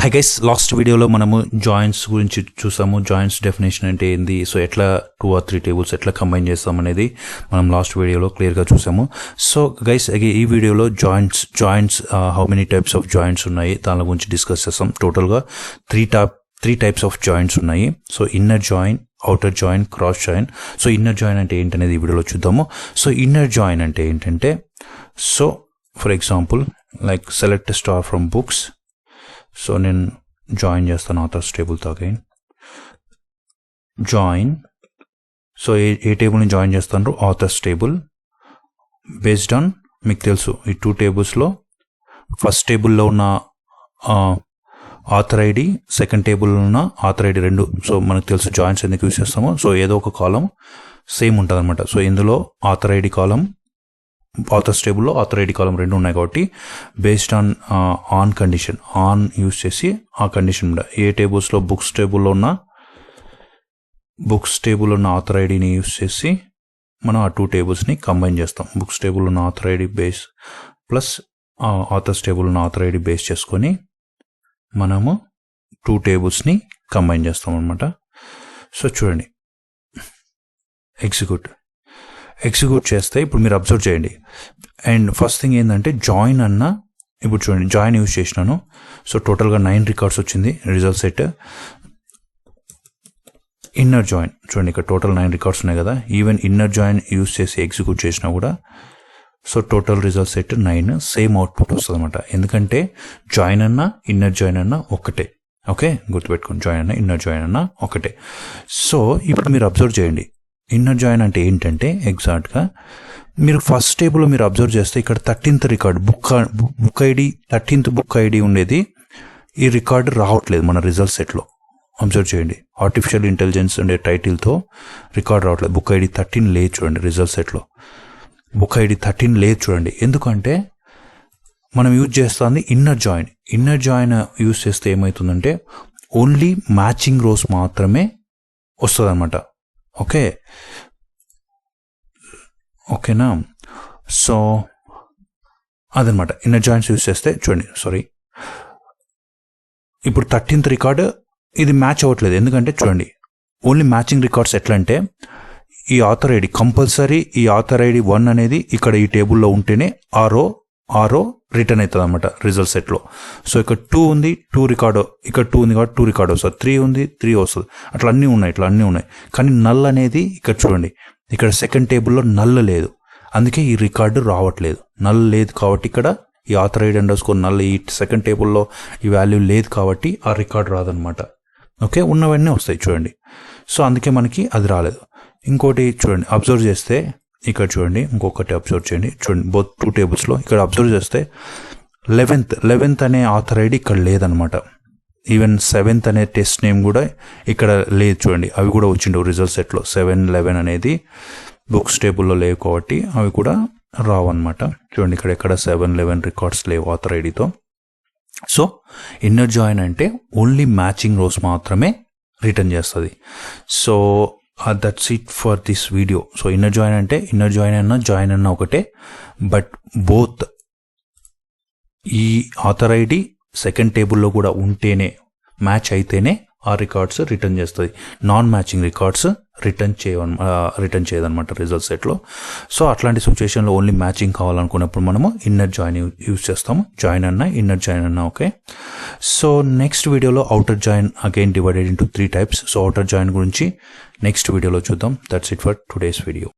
Hi guys, last వీడియోలో మనము joints గురించి చూసాము. జాయింట్స్ డెఫినేషన్ అంటే ఏంది, సో ఎట్లా 2 or 3 టేబుల్స్ ఎట్లా కంబైన్ చేస్తాం అనేది మనం లాస్ట్ వీడియోలో క్లియర్గా చూసాము. సో గైస్, ఈ వీడియోలో joints how many types of joints ఉన్నాయి దాని గురించి డిస్కస్ చేస్తాం. టోటల్గా త్రీ టైప్స్ ఆఫ్ జాయింట్స్ ఉన్నాయి. So inner joint, outer joint, cross joint. So inner joint అంటే ఏంటనేది ఈ వీడియోలో చూద్దాము. సో ఇన్నర్ జాయింట్ అంటే ఏంటంటే, so for example like select star from books. So నేను జాయిన్ చేస్తాను ఆథర్స్ టేబుల్తో. Again join. సో ఏ టేబుల్ని జాయిన్ చేస్తాను? Authors table. బేస్డ్ ఆన్, మీకు తెలుసు ఈ 2 టేబుల్స్లో ఫస్ట్ టేబుల్లో ఉన్న ఆథర్ ఐడి, సెకండ్ టేబుల్లో ఉన్న ఆథర్ ఐడి రెండు. సో మనకు తెలుసు జాయింట్స్ ఎందుకు యూస్ చేస్తామో. సో ఏదో ఒక కాలం సేమ్ ఉంటుంది అనమాట. సో ఇందులో ఆథర్ ఐడి కాలం, ఆథర్స్ టేబుల్లో ఆథర్ ఐడి కాలం రెండు ఉన్నాయి కాబట్టి based on condition, on use చేసి ఆ కండిషన్ ఏ టేబుల్స్లో బుక్స్ టేబుల్లో ఉన్న ఆథర్ ఐడిని యూస్ చేసి మనం ఆ 2 టేబుల్స్ని కంబైన్ చేస్తాం. బుక్స్ టేబుల్ ఉన్న author ID base plus authors table ఉన్న ఆథర్ ఐడి బేస్ చేసుకొని మనము 2 టేబుల్స్ని కంబైన్ చేస్తాం అనమాట. సో చూడండి, ఎగ్జిక్యూట్ చేస్తే ఇప్పుడు మీరు అబ్జర్వ్ చేయండి. అండ్ ఫస్ట్ థింగ్ ఏంటంటే జాయిన్ అన్న, ఇప్పుడు చూడండి జాయిన్ యూజ్ చేసినాను. సో టోటల్గా 9 రికార్డ్స్ వచ్చింది రిజల్ట్ సెట్. ఇన్నర్ జాయిన్ చూడండి, ఇక్కడ టోటల్ 9 రికార్డ్స్ ఉన్నాయి కదా. ఈవెన్ ఇన్నర్ జాయిన్ యూజ్ చేసి ఎగ్జిక్యూట్ చేసినా కూడా so total result set 9 same output వస్తుంది అనమాట. ఎందుకంటే జాయిన్ అన్న ఇన్నర్ జాయిన్ అన్న ఒకటే. ఓకే, గుర్తుపెట్టుకోండి, జాయిన్ అన్న ఇన్నర్ జాయిన్ అన్న ఒకటే. సో ఇప్పుడు మీరు అబ్జర్వ్ చేయండి, ఇన్నర్ జాయిన్ అంటే ఏంటంటే ఎగ్జాక్ట్గా మీరు ఫస్ట్ టేబుల్లో మీరు అబ్జర్వ్ చేస్తే ఇక్కడ 13th record book ID 13th book ID ఉండేది. ఈ రికార్డు రావట్లేదు మన రిజల్ట్ సెట్లో. అబ్జర్వ్ చేయండి, ఆర్టిఫిషియల్ ఇంటెలిజెన్స్ ఉండే టైటిల్తో రికార్డ్ రావట్లేదు. బుక్ ఐడి 13 లేదు చూడండి రిజల్ట్ సెట్లో. బుక్ ఐడి 13 లేదు చూడండి. ఎందుకంటే మనం యూజ్ చేస్తుంది inner join. Inner join use చేస్తే ఏమవుతుందంటే ఓన్లీ మ్యాచింగ్ రోస్ మాత్రమే వస్తుంది అనమాట. ఓకేనా? సో అదనమాట ఇన్నర్ జాయింట్స్ యూజ్ చేస్తే. చూడండి, ఇప్పుడు 13th రికార్డు ఇది మ్యాచ్ అవ్వట్లేదు. ఎందుకంటే చూడండి, ఓన్లీ మ్యాచింగ్ రికార్డ్స్ ఎట్లా అంటే ఈ ఆథర్ ఐడి కంపల్సరీ, ఈ ఆథర్ ఐడి 1 అనేది ఇక్కడ ఈ టేబుల్లో ఉంటేనే ఆరో రిటర్న్ అవుతుంది అనమాట రిజల్ట్ సెట్లో. సో ఇక్కడ 2 ఉంది, 2 రికార్డు, ఇక్కడ 2 ఉంది కాబట్టి 2 రికార్డు వస్తుంది. 3 ఉంది, 3 వస్తుంది. అట్లా అన్నీ ఉన్నాయి. కానీ నల్ అనేది ఇక్కడ చూడండి, ఇక్కడ సెకండ్ టేబుల్లో నల్ లేదు, అందుకే ఈ రికార్డు రావట్లేదు. నల్ లేదు కాబట్టి ఇక్కడ ఈ ఆథర్ ఐడి అండర్స్కోర్ నల్, ఈ సెకండ్ టేబుల్లో ఈ వాల్యూ లేదు కాబట్టి ఆ రికార్డు రాదనమాట. ఓకే, ఉన్నవన్నీ వస్తాయి చూడండి. సో అందుకే మనకి అది రాలేదు. ఇంకోటి చూడండి, అబ్జర్వ్ చేస్తే ఇక్కడ చూడండి, ఇంకొకటి అబ్జర్వ్ చేయండి. చూడండి బోత్ 2 టేబుల్స్లో ఇక్కడ అబ్జర్వ్ చేస్తే 11th అనే ఆథర్ ఐడి ఇక్కడ లేదనమాట. ఈవెన్ 7th అనే టెస్ట్ నేమ్ కూడా ఇక్కడ లేదు చూడండి. అవి కూడా వచ్చిండవు రిజల్ట్ సెట్లో. 7, 11 అనేది బుక్స్ టేబుల్లో లేవు కాబట్టి అవి కూడా రావు అనమాట. చూడండి, ఇక్కడ ఎక్కడ 7, 11 రికార్డ్స్ లేవు ఆథర్ ఐడితో. సో ఇన్నర్ జాయిన్ అంటే ఓన్లీ మ్యాచింగ్ రోస్ మాత్రమే రిటర్న్ చేస్తుంది. So that's it for this video. So inner join అంటే ఇన్నర్ జాయిన్ అన్న ఒకటే, బట్ బోత్ ఈ ఆథర్ ఐడి సెకండ్ టేబుల్లో కూడా ఉంటేనే, మ్యాచ్ అయితేనే ఆ రికార్డ్స్ రిటర్న్ చేస్తుంది. నాన్ మ్యాచింగ్ రికార్డ్స్ రిటర్న్ చేయదన్నమాట రిజల్ట్ సెట్లో. సో అట్లాంటి సిచ్యువేషన్లో ఓన్లీ మ్యాచింగ్ కావాలనుకున్నప్పుడు మనము ఇన్నర్ జాయిన్ యూజ్ చేస్తాము. జాయిన్ అన్న ఇన్నర్ జాయిన్ అన్న ఓకే. సో నెక్స్ట్ వీడియోలో outer join again divided into 3 types. So outer join గురించి నెక్స్ట్ వీడియోలో చూద్దాం. That's it for today's video.